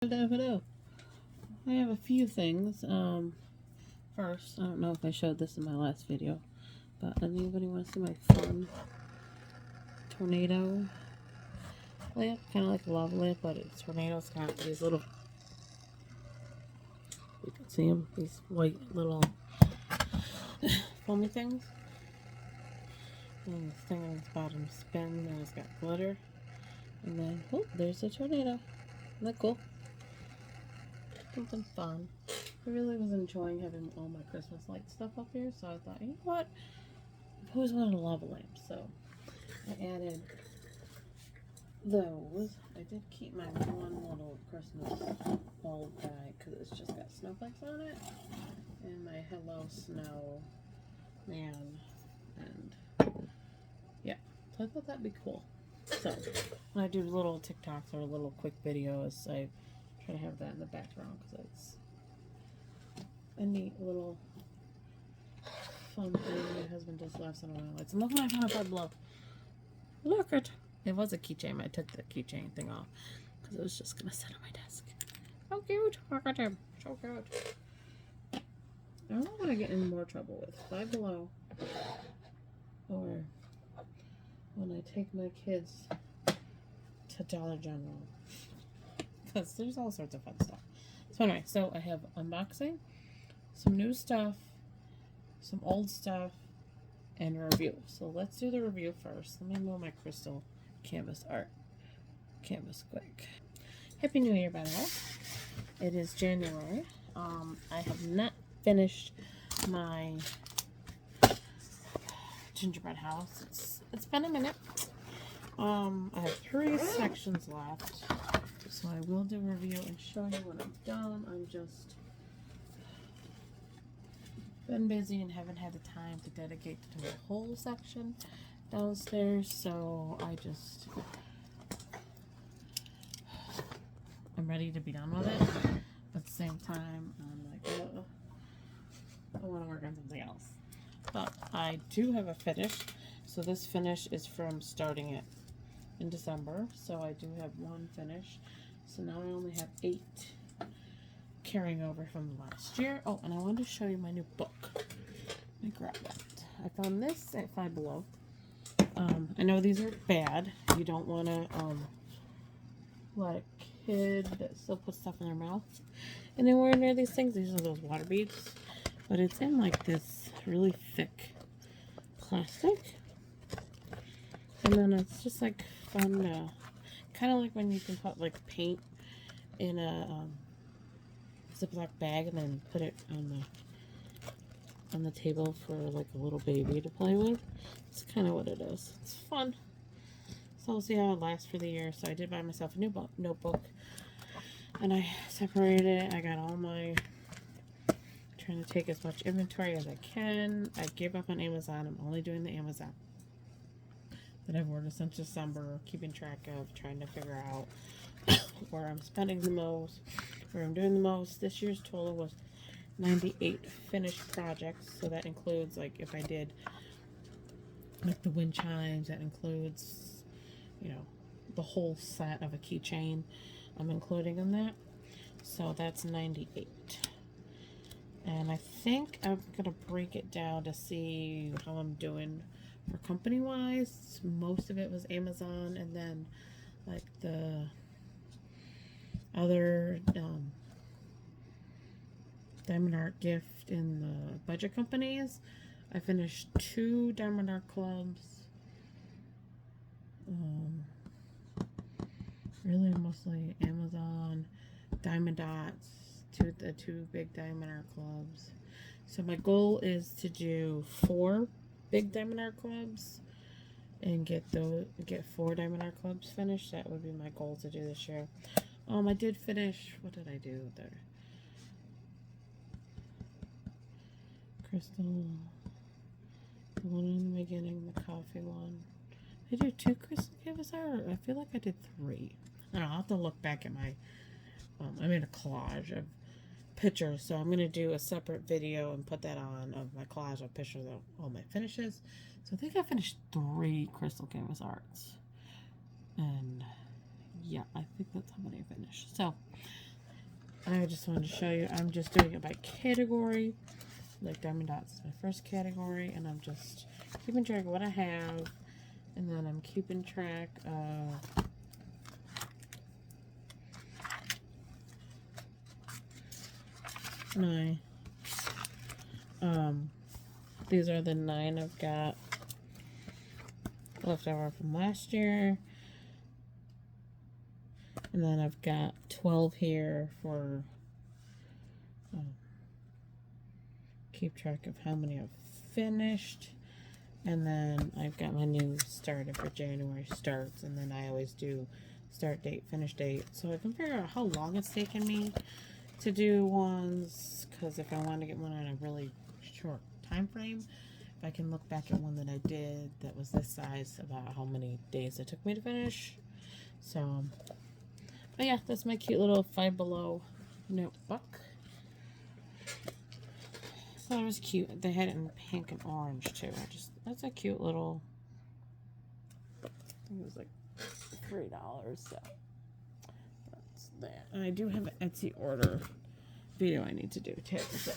Hello. I have a few things. First, I don't know if I showed this in my last video, but anybody want to see my fun tornado lamp? Kind of like a lava lamp, but it's tornadoes. Got these little, you can see them, these white little foamy things. And this thing on its bottom spins, and it's got glitter. And then, oh, there's a tornado. Isn't that cool? Something fun. I really was enjoying having all my Christmas light stuff up here, so I thought, you know what? I've always wanted a lava lamp, so I added those. I did keep my one little Christmas bulb guy because it's just got snowflakes on it, and my Hello Snow Man, and yeah, so I thought that'd be cool. So when I do little TikToks or little quick videos, I try to have that in the background because it's a neat little fun thing. My husband just laughs on my lights. And look what I found if I blow. Look it. It was a keychain. I took the keychain thing off because it was just gonna sit on my desk. So cute. Look at him. So cute. I don't want to get in more trouble with Five Below or when I take my kids to Dollar General, because there's all sorts of fun stuff. So anyway, so I have unboxing, some new stuff, some old stuff, and a review. So let's do the review first. Let me move my crystal canvas art canvas quick. Happy New Year, by the way. It is January. I have not finished my gingerbread house. It's been a minute. I have 3 sections left, so I will do a review and show you when I'm done. I'm just been busy and haven't had the time to dedicate to a whole section downstairs, so I'm ready to be done with it. At the same time, I'm like, oh, I want to work on something else. But I do have a finish. So this finish is from starting it in December. So I do have one finish. So now I only have 8 carrying over from last year. Oh, and I wanted to show you my new book. Let me grab that. I found this at Five Below. I know these are bad. You don't want to let a kid that still puts stuff in their mouth anywhere near these things. These are those water beads. But it's in like this really thick plastic. And then it's just like fun to, kind of like when you can put like paint in a Ziploc bag and then put it on the table for like a little baby to play with. It's kind of what it is. It's fun. So we'll see how it lasts for the year. So I did buy myself a new notebook, and I separated it. I got all my, trying to take as much inventory as I can. I gave up on Amazon. I'm only doing the Amazon that I've ordered since December, keeping track of, trying to figure out where I'm spending the most, where I'm doing the most. This year's total was 98 finished projects, so that includes, like, if I did like the wind chimes, that includes, you know, the whole set of a keychain I'm including in that. So that's 98. And I think I'm gonna break it down to see how I'm doing for company wise. Most of it was Amazon, and then like the other Diamond Art gift in the budget companies. I finished 2 Diamond Art clubs. Really mostly Amazon, Diamond Dots, the 2 big Diamond Art clubs. So my goal is to do 4 big Diamond Art clubs and get 4 Diamond Art clubs finished. That would be my goal to do this year. I did finish, what did I do there? Crystal, the one in the beginning, the coffee one. Did I do 2 crystal canvas art? I feel like I did 3. I don't know, I'll have to look back at my, I made a collage of pictures, so I'm going to do a separate video and put that on of my collage of pictures of all my finishes. So I think I finished 3 crystal canvas arts. And yeah, I think that's how many I finished. So I just wanted to show you, I'm just doing it by category. Like Diamond Dots is my first category, and I'm just keeping track of what I have, and then I'm keeping track of my, these are the 9 I've got left over from last year. And then I've got 12 here for keep track of how many I've finished. And then I've got my new started for January starts. And then I always do start date, finish date. So I can figure out how long it's taken me to do ones. Because if I want to get one on a really short time frame, if I can look back at one that I did that was this size, about how many days it took me to finish. So, but yeah, that's my cute little Five Below notebook. So it was cute. They had it in pink and orange too. That's a cute little, I think it was like $3, so that's that. And I do have an Etsy order video I need to do too, so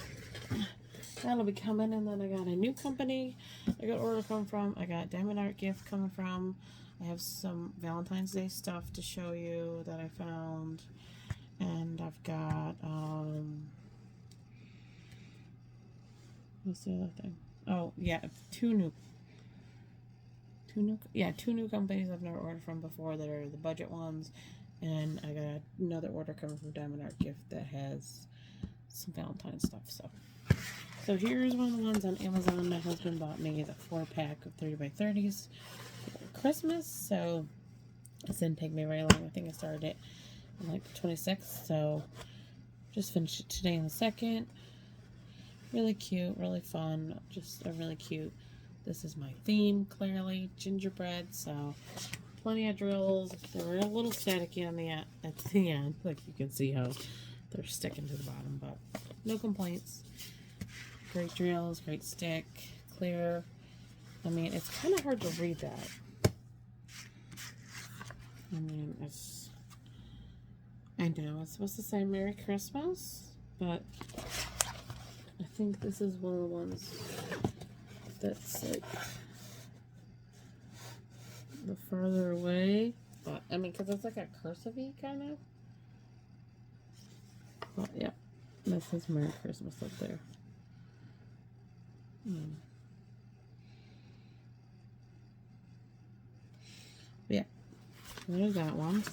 that'll be coming. And then I got a new company I got order coming from. I got Diamond Art gift coming from. I have some Valentine's Day stuff to show you that I found. And I've got, what's the other thing? Oh, yeah, two new companies I've never ordered from before that are the budget ones. And I got another order coming from Diamond Art gift that has some Valentine's stuff. So here's one of the ones on Amazon. My husband bought me the 4-pack of 30x30s for Christmas. So it didn't take me very long. I think I started it on like the 26th. So just finished it today on the 2nd. Really cute, really fun. Just a really cute. This is my theme, clearly gingerbread. So plenty of drills. They were a little staticky on at the end. Like you can see how they're sticking to the bottom, but no complaints. Great drills, great stick, clear. I mean, it's kind of hard to read that. I mean, I know it's supposed to say Merry Christmas, but I think this is one of the ones that's like the farther away. But I mean, because it's like a cursive-y kind of. But yeah, this is Merry Christmas up there. Yeah, there's that one.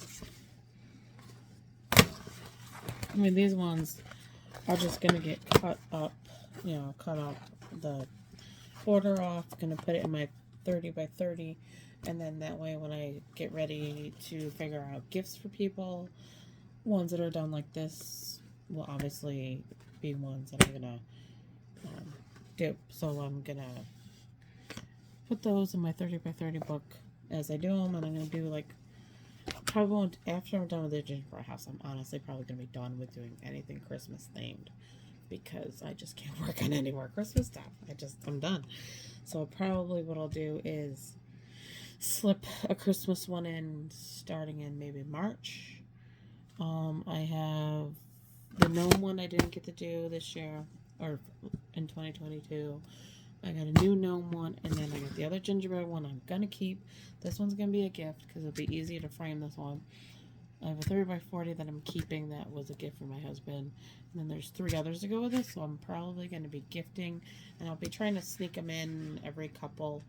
I mean, these ones are just gonna get cut up, cut off the border off. Gonna put it in my 30x30, and then that way when I get ready to figure out gifts for people, ones that are done like this will obviously be ones that I'm gonna do. So I'm gonna put those in my 30x30 book as I do them, and I'm gonna do like probably won't, after I'm done with the gingerbread house, I'm honestly probably gonna be done with doing anything Christmas themed because I just can't work on any more Christmas stuff. I'm done. So probably what I'll do is slip a Christmas one in starting in maybe March. I have the gnome one I didn't get to do this year or in 2022. I got a new gnome one, and then I got the other gingerbread one I'm gonna keep. This one's gonna be a gift because it'll be easier to frame this one. I have a 30x40 that I'm keeping that was a gift from my husband. And then there's 3 others to go with this, so I'm probably going to be gifting. And I'll be trying to sneak them in every couple.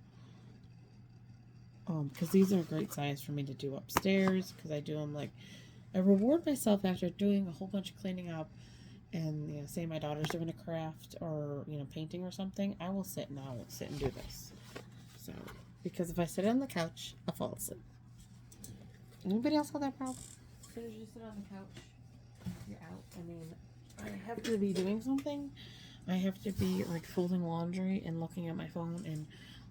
Because these are a great size for me to do upstairs. Because I do them like, I reward myself after doing a whole bunch of cleaning up. And, say my daughter's doing a craft or, painting or something. I will sit and do this. So, because if I sit on the couch, I'll fall asleep. Anybody else have that problem? As soon as you sit on the couch, you're out. I mean, I have to be doing something. I have to be like folding laundry and looking at my phone and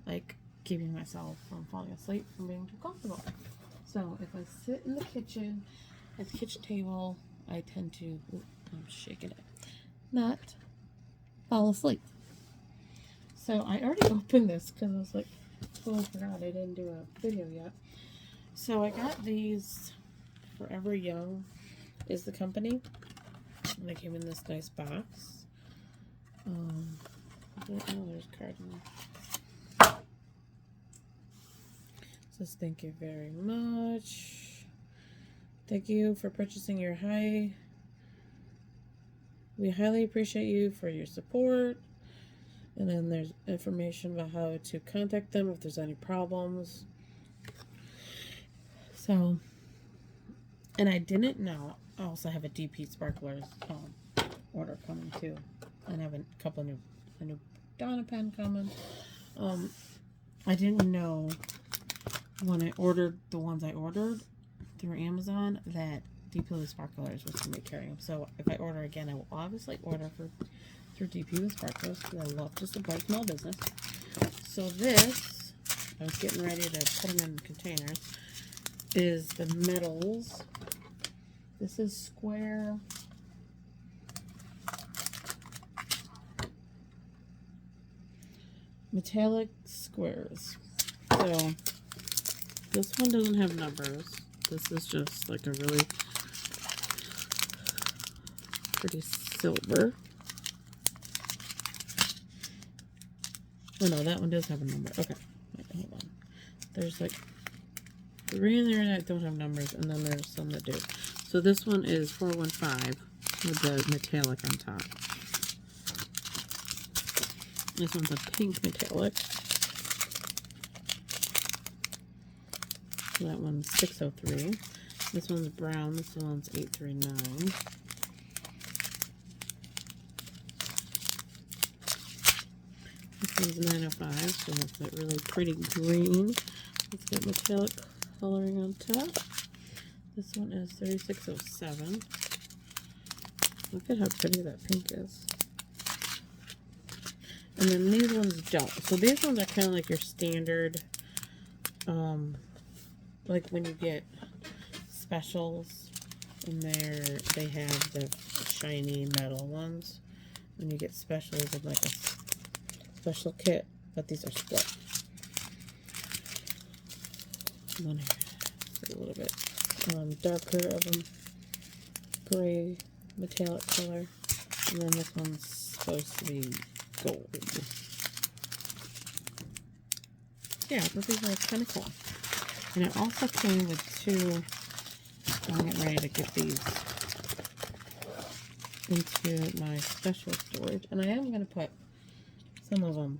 like keeping myself from falling asleep from being too comfortable. So if I sit in the kitchen at the kitchen table, I tend to, I'm shaking it, not fall asleep. So I already opened this because I was like, oh, I forgot I didn't do a video yet. So I got these. Forever Young is the company. They came in this nice box. Oh, there's cardinal. Says thank you very much. Thank you for purchasing your high. We highly appreciate you for your support. And then there's information about how to contact them if there's any problems. So, and I didn't know. I also have a DP Sparklers order coming too. And I have a couple new, a new Donna pen coming. I didn't know when I ordered the ones I ordered through Amazon that DP with Sparklers was going to be carrying them. So if I order again, I will obviously order through DP with Sparklers because I love to support small business. So this, I was getting ready to put them in containers, is the metals. This is square. Metallic squares. So this one doesn't have numbers. This is just like a really pretty silver. Oh no, that one does have a number. Okay, wait, hold on. There's like 3 in there that don't have numbers, and then there's some that do. So this one is 415 with the metallic on top. This one's a pink metallic. That one's 603. This one's brown. This one's 839. This one's 905. So that's that really pretty green. It's got metallic coloring on top. This one is 3607. Look at how pretty that pink is. And then these ones don't. So these ones are kind of like your standard, like when you get specials in there, they have the shiny metal ones. When you get specials of like a special kit, but these are split. And then a little bit darker of a gray metallic color. And then this one's supposed to be gold. Yeah, but these are kind of cool. And it also came with 2. I'm getting ready to get these into my special storage. And I am going to put some of them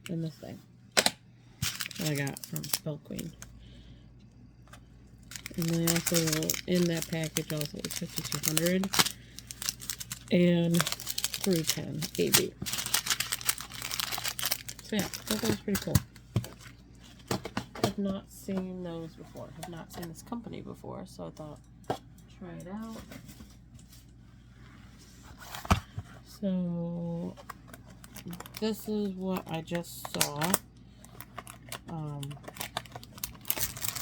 in this thing that I got from Spell Queen. And they also, in that package, also was 5200 and 310 AB. So yeah, that was pretty cool. I've not seen those before. I've not seen this company before, so I thought, try it out. So this is what I just saw.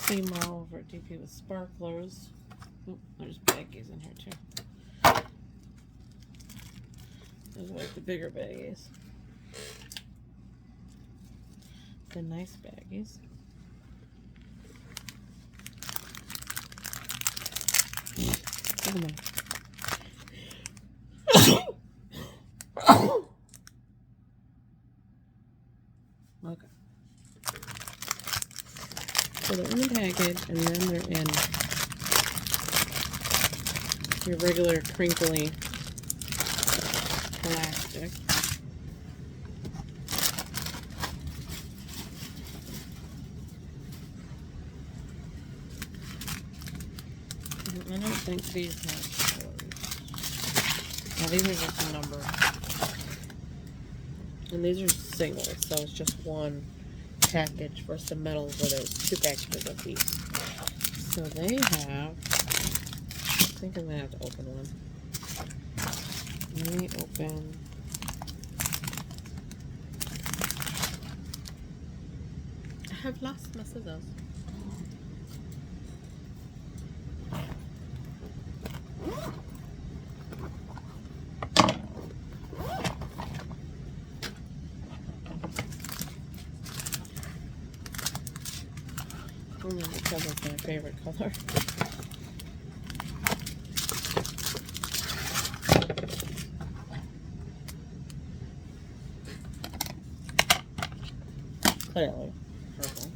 Same all over at DP with Sparklers. Oop, there's baggies in here too. Those are like the bigger baggies. The nice baggies. Okay. So they're in the package, and then they're in your regular crinkly plastic. I don't think these have colors. Now these are just a number. And these are singles, so it's just one package for some metals where there's 2 packages of these. So they have, I think I'm going to have to open one. Let me open. I have lost my scissors. Only because it's my favorite color. clearly purple.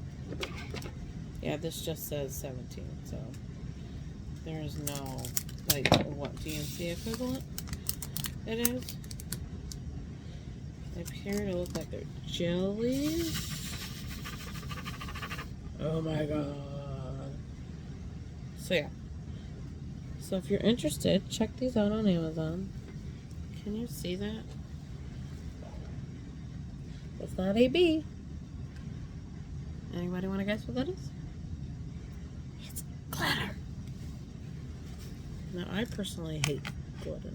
Yeah, this just says 17, so there's no, like, what DNC equivalent it is. They appear to look like they're jellies. Oh my god. So yeah. So if you're interested, check these out on Amazon. Can you see that? It's not AB. Anybody want to guess what that is? It's glitter. Now, I personally hate glitter.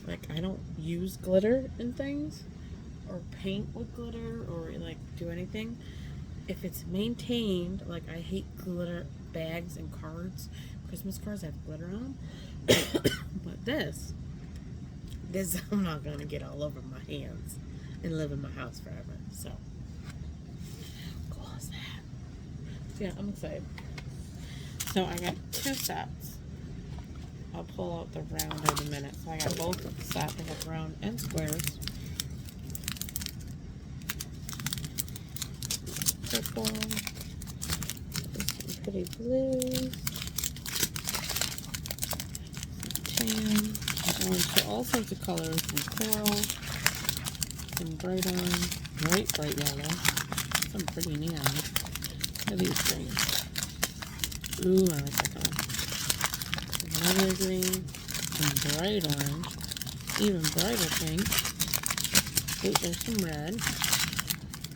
Like, I don't use glitter in things, or paint with glitter, or, like, do anything. If it's maintained, like, I hate glitter bags and cards. Christmas cards have glitter on them. But this, I'm not going to get all over my hands and live in my house forever. So, cool as that. Yeah, I'm excited. So, I got 2 sets. I'll pull out the round in a minute. So, I got both sets. I got round and squares. Purple. Some pretty blues. Tan. Orange. So, all sorts of colors. Some coral. Some bright orange. Bright yellow. Some pretty neon. Look at these greens. Ooh, I like that color. Another green. Some bright orange. Even brighter pink. Ooh, there's some red.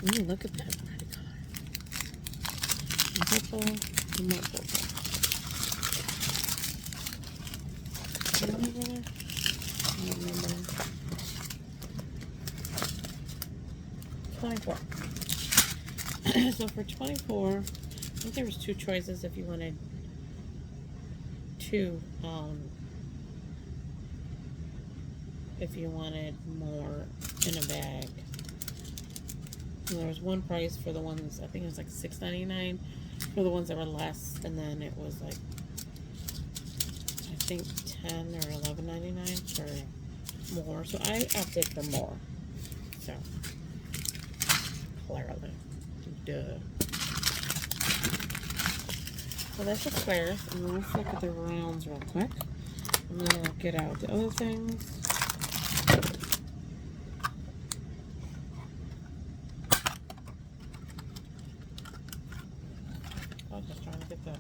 Ooh, look at that pretty color. Some purple. Some more purple. I don't remember. 24. So for 24, I think there was 2 choices if you wanted if you wanted more in a bag. And there was one price for the ones, I think it was like $6.99 for the ones that were less, and then it was like, I think $10 or $11.99 for more. So I opted for more. So clearly, duh. So that's the squares, and then let's look at the rounds real quick, and then I'll get out the other things. I was just trying to get the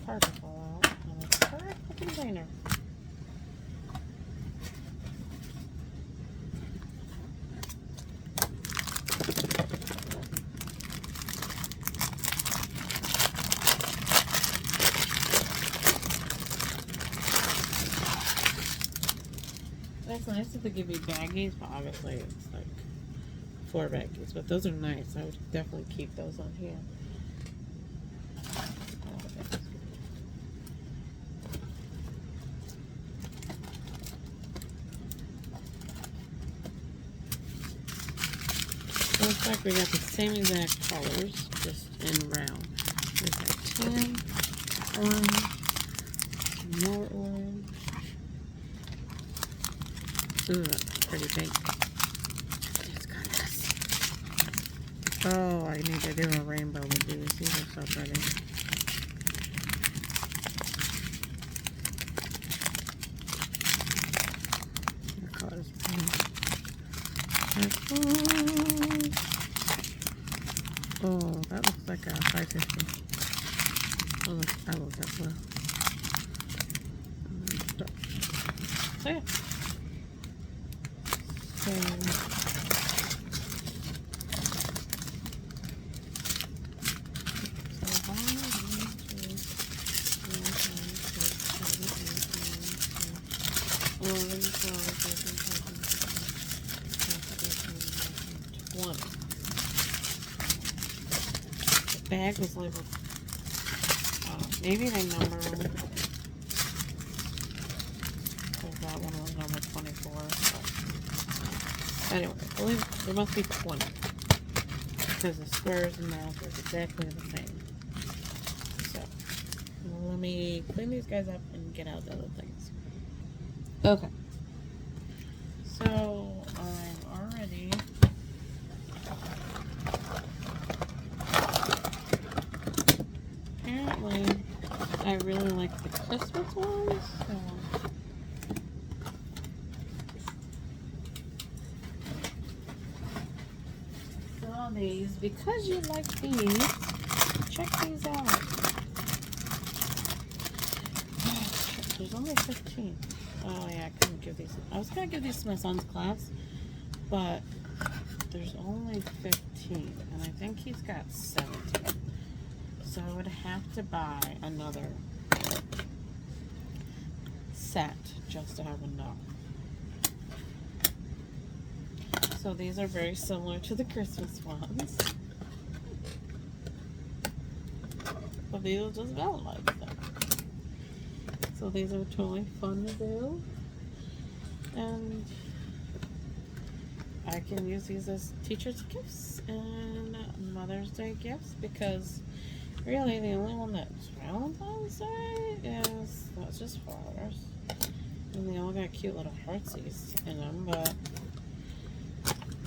particle out on the correct container. That's nice that they give you baggies, but obviously it's like 4 baggies. But those are nice. I would definitely keep those on here. Looks like we got the same exact colors, just in round. We got tan, orange, more orange. Ooh, that's pretty pink. It's got this. Oh, I need to do a rainbow with these. These are so pretty. The color's pink. Oh, that looks like a 550. Oh, I love that blue. So yeah. The bag was labeled. Maybe they number them. Because that one was number 24. But anyway, I believe there must be 20. Because the squares and rounds are exactly the same. So, let me clean these guys up and get out the other things. Okay. So, I've already I really like the Christmas ones. So these, because you like these, check these out. There's only 15. Oh yeah, I couldn't give these. I was gonna give these to my son's class, but there's only 15, and I think he's got 17. So I would have to buy another set just to have enough. So these are very similar to the Christmas ones. But these are just Valentine's Day. So these are totally fun to do. And I can use these as teacher's gifts and Mother's Day gifts, because really the only one that's Valentine's Day is, that's just flowers. And they all got cute little heartsies in them, but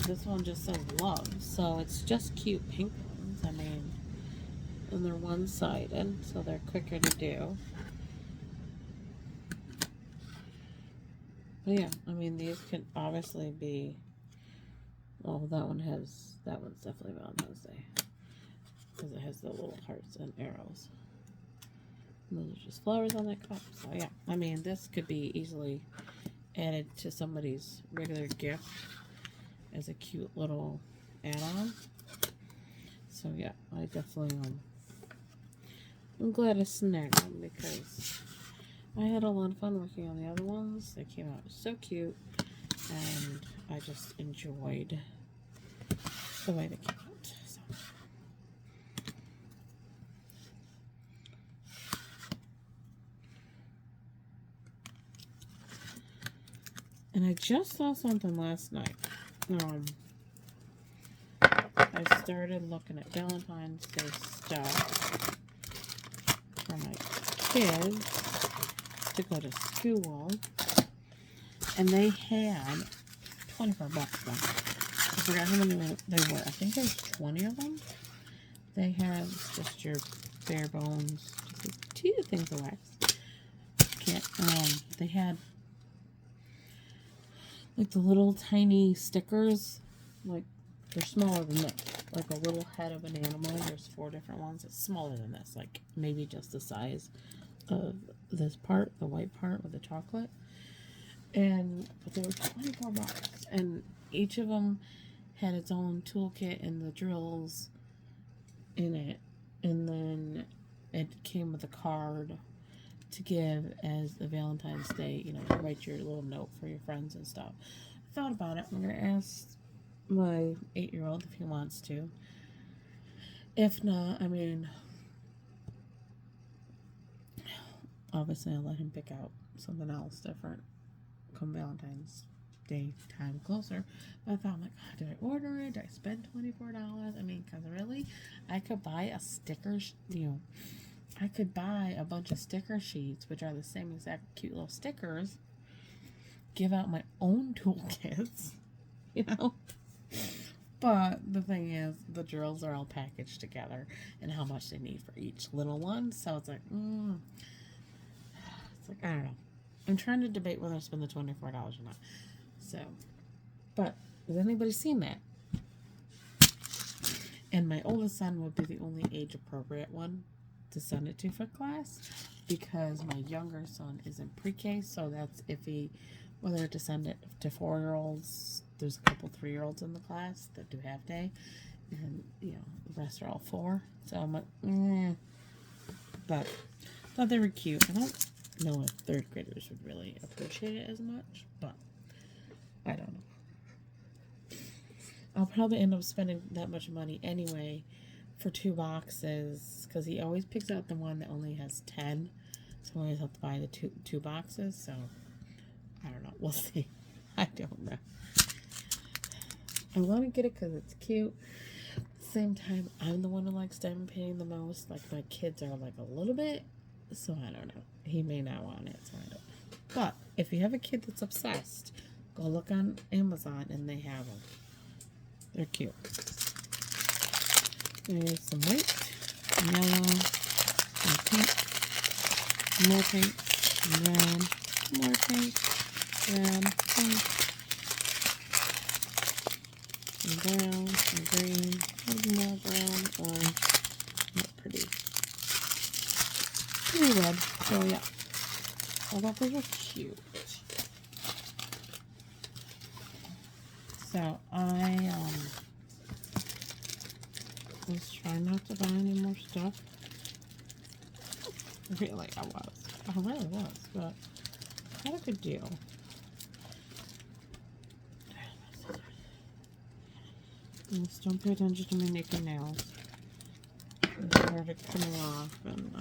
this one just says love. So it's just cute pink ones. I mean, and they're one-sided, so they're quicker to do. But yeah, I mean, these could obviously be, well, that one's definitely Valentine's Day, because it has the little hearts and arrows. And those are just flowers on that cup. So yeah, I mean, this could be easily added to somebody's regular gift as a cute little add-on. So yeah, I definitely, I'm glad I snagged them, because I had a lot of fun working on the other ones. They came out so cute, and I just enjoyed the way they came out. So. And I just saw something last night. I started looking at Valentine's Day stuff for my kids to go to school, and they had 24 bucks left. I forgot how many they were. I think there was 20 of them. They have just your bare bones, just two things of wax. They had like the little tiny stickers, like they're smaller than this, like a little head of an animal. There's 4 different ones. It's smaller than this, like maybe just the size of this part, the white part with the chocolate. But they were 24 bucks, and each of them had its own toolkit and the drills in it, and then it came with a card to give as the Valentine's Day, you know, to write your little note for your friends and stuff. I thought about it. I'm gonna ask my 8-year-old if he wants to. If not, I mean, obviously I'll let him pick out something else different come Valentine's Day time closer. But I thought, I'm like, oh, did I order it? Did I spend $24? I mean, because really, I could buy a sticker, I could buy a bunch of sticker sheets, which are the same exact cute little stickers, give out my own toolkits, you know? But the thing is, the drills are all packaged together and how much they need for each little one. So it's like, I don't know. I'm trying to debate whether to spend the $24 or not. So, but has anybody seen that? And my oldest son would be the only age appropriate one to send it to for class, because my younger son is in pre-K, so that's iffy whether to send it to 4-year-olds. There's a couple 3-year-olds in the class that do half day, and you know, the rest are all 4. So I'm like, but thought they were cute. I don't know if 3rd graders would really appreciate it as much, but I don't know. I'll probably end up spending that much money anyway for 2 boxes, because he always picks out the one that only has 10, so I always have to buy the two boxes. So I don't know, we'll see. I don't know. I want to get it because it's cute. At the same time, I'm the one who likes diamond painting the most. Like, my kids are like a little bit, so I don't know. He may not want it, so I don't know. But if you have a kid that's obsessed, go look on Amazon and they have them. They're cute. There's some white, yellow, and pink. more pink, brown, more pink, brown, pink, and brown, and green, and more brown, orange, not pretty. Pretty red. So yeah, I thought those were cute. So I was trying not to buy any more stuff. Really, I really was, but I had a good deal. Just don't pay attention to my naked nails. They started coming off, and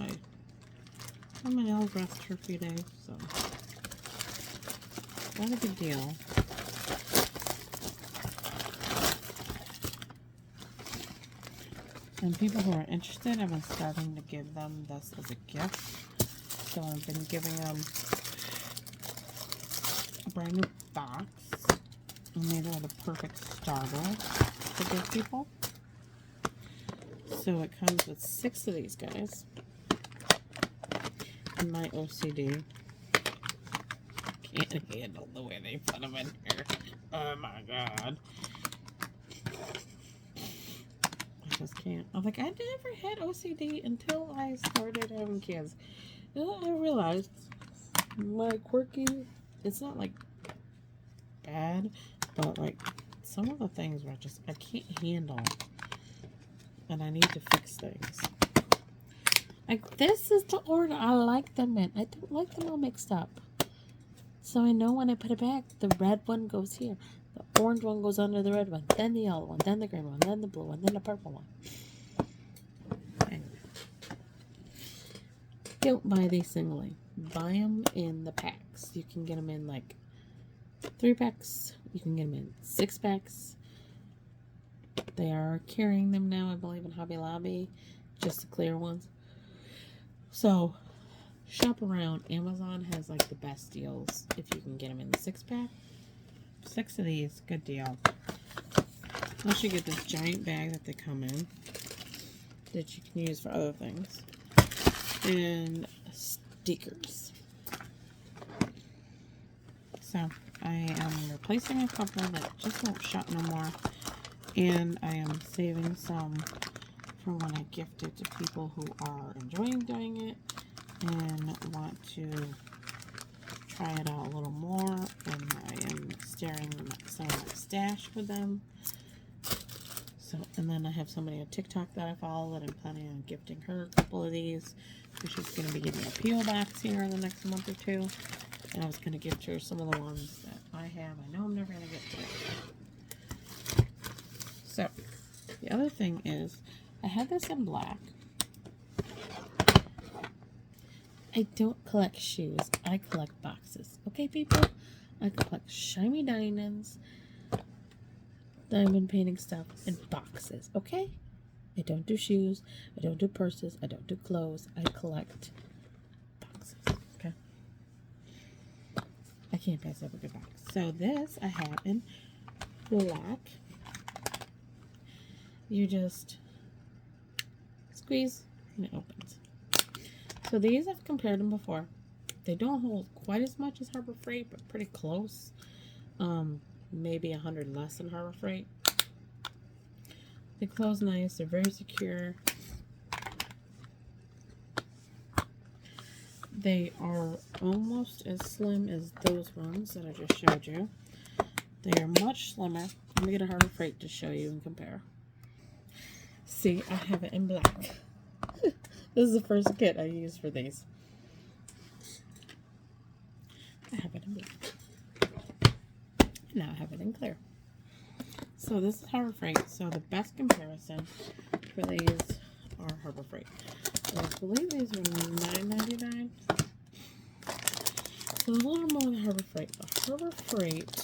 my nails rest for a few days, so not a big deal. And people who are interested, I've been starting to give them this as a gift. So I've been giving them a brand new box. And these are the perfect starter to give people. So it comes with 6 of these guys. And my OCD can't handle the way they put them in here. Oh my god. Just can't. I'm like, I never had OCD until I started having kids. And I realized my quirky, it's not like bad, but like some of the things were just, I can't handle. And I need to fix things. Like, this is the order I like them in. I don't like them all mixed up. So I know when I put it back, the red one goes here. The orange one goes under the red one, then the yellow one, then the green one, then the blue one, then the purple one. Anyway. Don't buy these singly. Buy them in the packs. You can get them in like 3 packs. You can get them in 6 packs. They are carrying them now, I believe, in Hobby Lobby. Just the clear ones. So, shop around. Amazon has like the best deals if you can get them in the 6 pack. 6 of these, good deal. Plus you get this giant bag that they come in that you can use for other things. And stickers. So I am replacing a couple that just won't shut no more. And I am saving some for when I gift it to people who are enjoying doing it and want to try it out a little more, and I am sharing some of my stash with them. So, and then I have somebody on TikTok that I follow that I'm planning on gifting her a couple of these. She's going to be getting a P.O. box here in the next month or 2. And I was going to gift her some of the ones that I have. I know I'm never going to get to it. So, the other thing is, I had this in black. I don't collect shoes. I collect boxes. Okay, people? I collect shiny diamonds, diamond painting stuff, and boxes. Okay? I don't do shoes. I don't do purses. I don't do clothes. I collect boxes. Okay? I can't pass up a good box. So this I have in black. You just squeeze and it opens. So these, I've compared them before. They don't hold quite as much as Harbor Freight, but pretty close. Maybe 100 less than Harbor Freight. They close nice. They're very secure. They are almost as slim as those ones that I just showed you. They are much slimmer. Let me get a Harbor Freight to show you and compare. See, I have it in black. This is the first kit I used for these. I have it in black. Now I have it in clear. So this is Harbor Freight. So the best comparison for these are Harbor Freight. I believe these were $9.99. So a little more than Harbor Freight. But Harbor Freight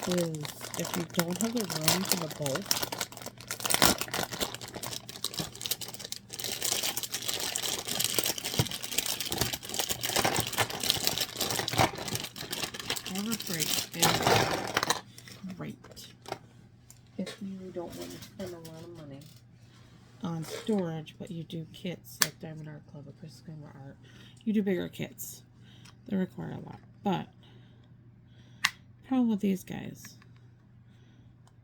is, if you don't have the room for the bulk, Harbor Freight is great if you don't want to spend a lot of money. on storage, but you do kits like Diamond Art Club or Crystal Glimmer Art. You do bigger kits. They require a lot. But the problem with these guys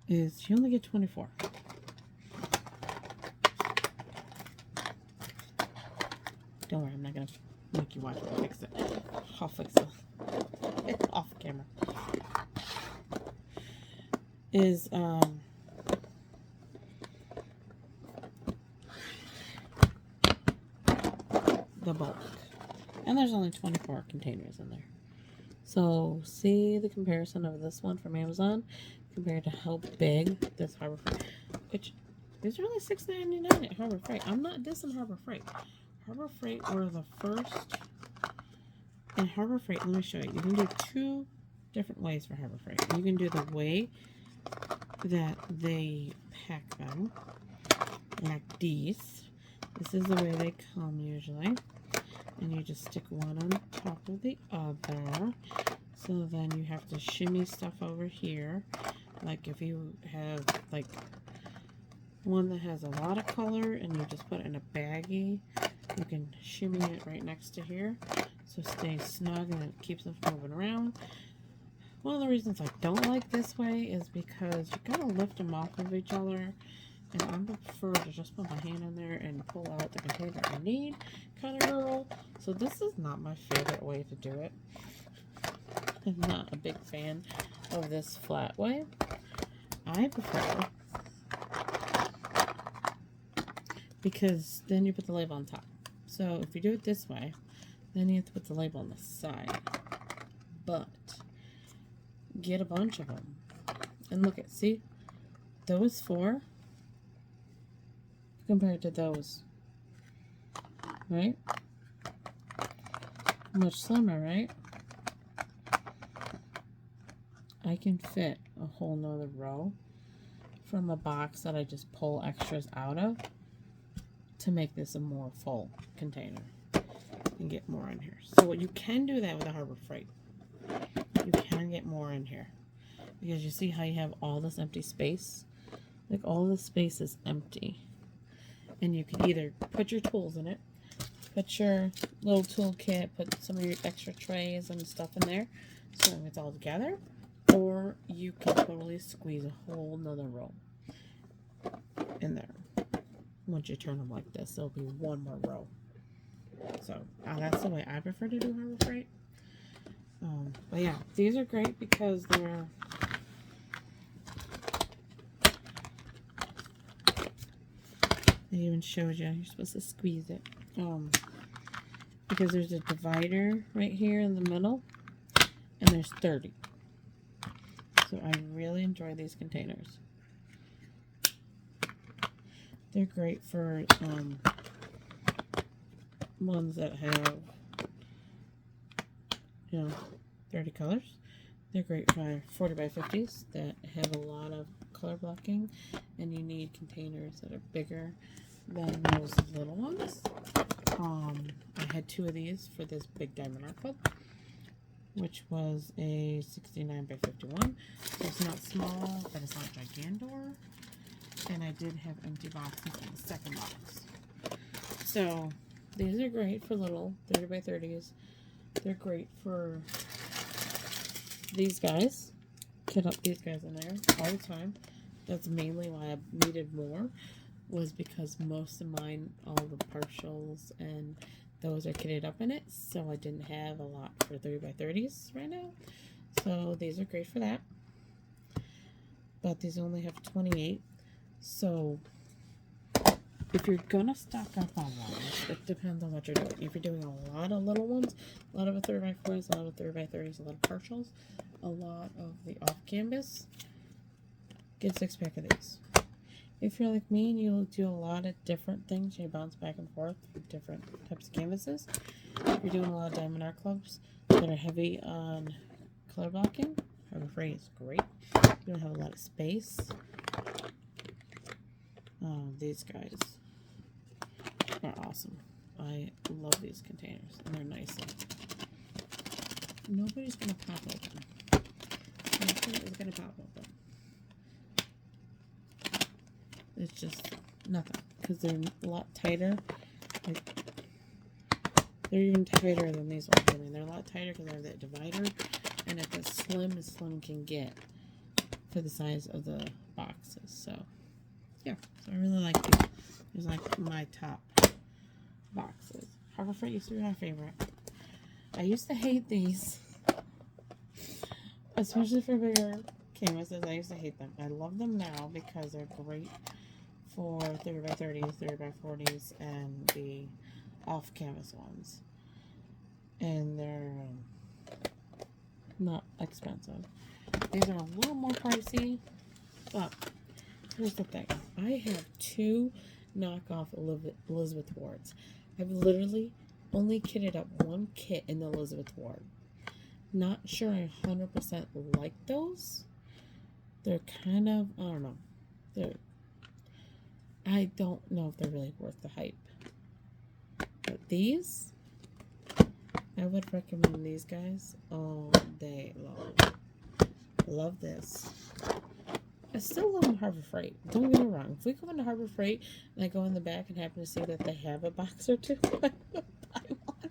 is you only get 24. Don't worry, I'm not going to make you watch me fix it. I'll fix it. It's off camera. Is, the bulk. And there's only 24 containers in there. So, see the comparison of this one from Amazon compared to how big this Harbor Freight, which these are only $6.99 at Harbor Freight. I'm not dissing Harbor Freight. Harbor Freight were the first. In Harbor Freight, let me show you. You can do two different ways for Harbor Freight. You can do the way that they pack them, like these. This is the way they come usually. And you just stick one on top of the other. So then you have to shimmy stuff over here. Like if you have like one that has a lot of color and you just put it in a baggie, you can shimmy it right next to here. So it stays snug and it keeps them from moving around. One of the reasons I don't like this way is because you gotta lift them off of each other. And I prefer to just put my hand in there and pull out the container I need, kind of girl. So this is not my favorite way to do it. I'm not a big fan of this flat way. I prefer, because then you put the label on top. So if you do it this way, then you have to put the label on the side. But get a bunch of them. And look at, see, those four compared to those, right? Much slimmer, right? I can fit a whole nother row from a box that I just pull extras out of to make this a more full container and get more in here. So you can do that with a Harbor Freight. You can get more in here because you see how you have all this empty space? Like all this space is empty. And you can either put your tools in it, put your little toolkit, put some of your extra trays and stuff in there so it's all together, or you can totally squeeze a whole nother row in there. Once you turn them like this, there'll be one more row. So that's the way I prefer to do Harbor Freight. But yeah, these are great because they're it even shows you, you're supposed to squeeze it. Because there's a divider right here in the middle, and there's 30. So I really enjoy these containers. They're great for ones that have, 30 colors. They're great for 40 by 50s that have a lot of color blocking, and you need containers that are bigger than those little ones. I had two of these for this big Diamond Art Club, which was a 69 by 51. So it's not small, but it's not gigantor. And I did have empty boxes in the second box. So these are great for little 30 by 30s. They're great for these guys. Get up these guys in there all the time. That's mainly why I needed more, was because most of mine, all the partials and those are kitted up in it, so I didn't have a lot for 30 by 30s right now. So these are great for that. But these only have 28. So if you're gonna stock up on ones, it depends on what you're doing. If you're doing a lot of little ones, a lot of 30 by 40s, a lot of 30 by 30s, a lot of partials, a lot of the off canvas, get a 6-pack of these. If you're like me and you do a lot of different things, you bounce back and forth with different types of canvases. If you're doing a lot of Diamond Art Clubs that are heavy on color blocking, Harbor Freight is great. You don't have a lot of space. These guys are awesome. I love these containers, and they're nice. Nobody's gonna pop open. Nothing is gonna pop open. It's just nothing, because they're a lot tighter. Like, they're even tighter than these ones. I mean, they're a lot tighter because they have that divider, and it's as slim as slim can get for the size of the boxes. So, yeah, so I really like these. These are like my top boxes. Harbor Freight used to be my favorite. I used to hate these, especially for bigger canvases. I used to hate them. I love them now because they're great for 30x30s, 30x40s, and the off canvas ones. And they're not expensive. These are a little more pricey, but here's the thing. I have 2 knockoff Elizabeth Wards. I've literally only kitted up 1 kit in the Elizabeth Ward. Not sure I 100% like those. They're kind of, I don't know. I don't know if they're really worth the hype. But these, I would recommend these guys all day long. Love this. I still love Harbor Freight. Don't get me wrong. If we go into Harbor Freight and I go in the back and happen to see that they have a box or 2, I will buy one.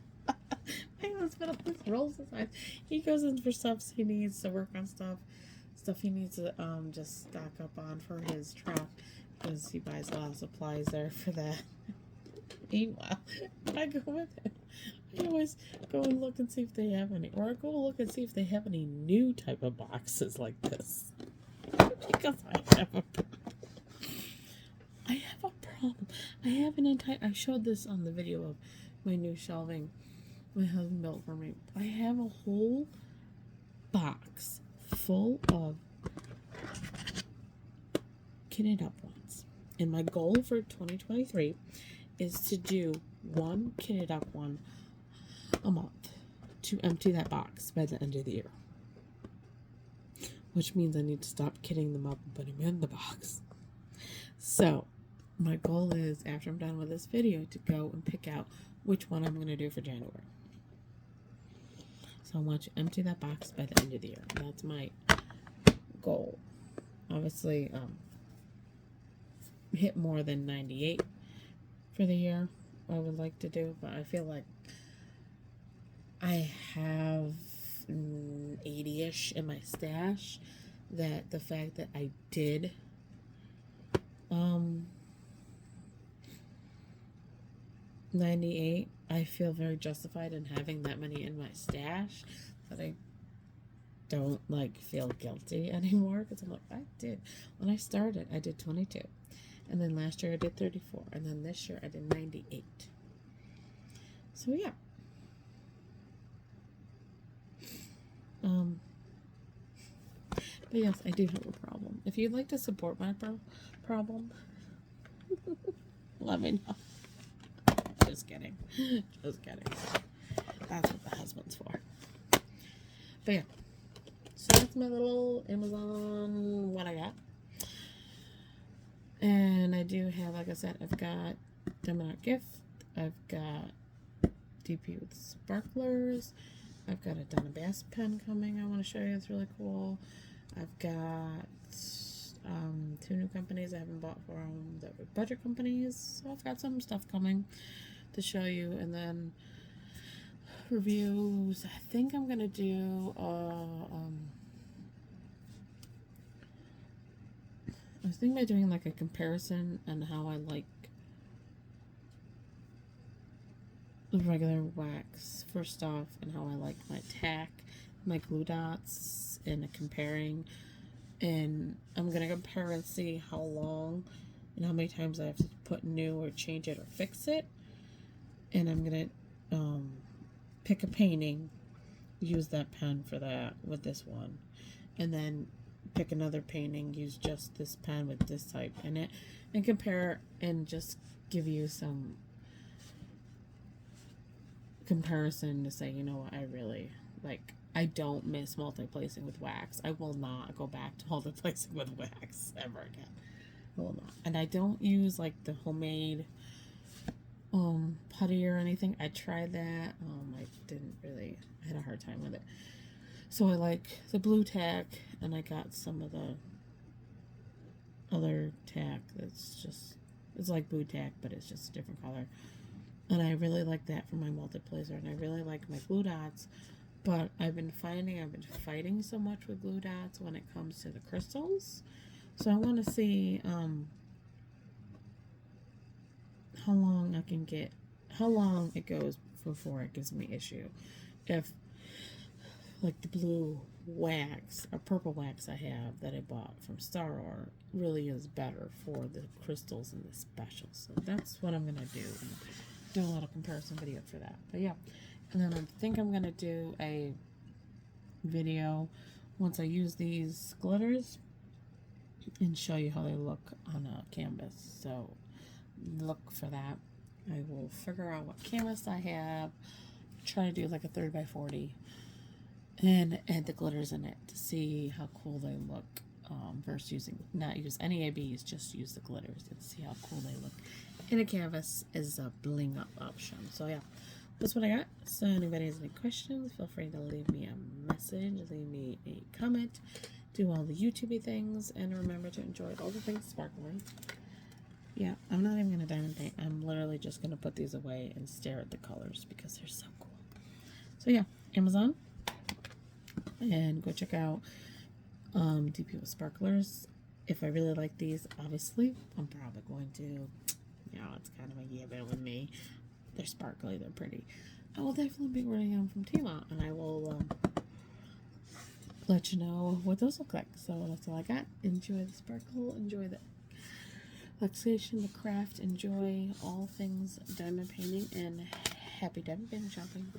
My husband always rolls his eyes. He goes in for stuff he needs to work on stuff he needs to just stock up on for his truck, because he buys a lot of supplies there for that. Meanwhile, when I go with him, I always go and look and see if they have any, or I go look and see if they have any new type of boxes like this. Because I have a problem. I have an entire, I showed this on the video of my new shelving my husband built for me. I have a whole box full of kitted up ones. And my goal for 2023 is to do 1 kitted up one a month, to empty that box by the end of the year. Which means I need to stop kitting them up and putting them in the box. So, my goal is, after I'm done with this video, to go and pick out which one I'm going to do for January. So I want to empty that box by the end of the year. That's my goal. Obviously, hit more than 98 for the year, I would like to do, but I feel like I have 80-ish in my stash, that the fact that I did 98, I feel very justified in having that many in my stash, that I don't like feel guilty anymore, because I'm like, I did, when I started I did 22, and then last year I did 34, and then this year I did 98. So yeah. But yes, I do have a problem. If you'd like to support my problem, let me know. Just kidding. Just kidding. That's what the husband's for. But yeah. So that's my little Amazon, what I got. And I do have, like I said, I've got Diamond Art Gift. I've got DP with sparklers. I've got a Donna Bass pen coming I want to show you. It's really cool. I've got 2 new companies I haven't bought from that were budget companies. So I've got some stuff coming to show you. And then reviews. I think I'm going to do I was thinking about doing like a comparison on how I like the regular wax for stuff, and how I like my tack, my glue dots, and comparing. And I'm gonna compare and see how long and how many times I have to put new or change it or fix it. And I'm gonna pick a painting, use that pen for that with this one, and then pick another painting, use just this pen with this type in it, and compare and just give you some comparison to say, you know what, I really like, I don't miss multi-placing with wax. I will not go back to multi-placing with wax ever again. I will not. And I don't use like the homemade putty or anything. I tried that. I didn't really, I had a hard time with it. So I like the blue tack, and I got some of the other tack that's just It's like Boo Tack, but it's just a different color. And I really like that for my multiplacer, and I really like my glue dots. But I've been fighting so much with glue dots when it comes to the crystals. So I want to see how long it goes before it gives me issue. If like the blue wax or purple wax I have that I bought from Star Wars really is better for the crystals and the specials. So that's what I'm gonna do. Do a little comparison video for that. But yeah, and then I think I'm gonna do a video once I use these glitters and show you how they look on a canvas. So look for that. I will figure out what canvas I have, try to do like a 30x40 and add the glitters in it to see how cool they look, versus not use any ABs, just use the glitters and see how cool they look in a canvas is a bling up option. So yeah, that's what I got. So anybody has any questions, feel free to leave me a message, leave me a comment, do all the YouTubey things, and remember to enjoy all the things sparkling. Yeah, I'm not even gonna diamond paint. I'm literally just gonna put these away and stare at the colors because they're so cool. So yeah, Amazon, and go check out DP with sparklers. If I really like these, obviously I'm probably going to, it's kind of a given with me. They're sparkly, they're pretty. I will definitely be ordering them from Tmall, and I will let you know what those look like. So that's all I got. Enjoy the sparkle, enjoy the relaxation, the craft, enjoy all things diamond painting, and happy diamond painting shopping.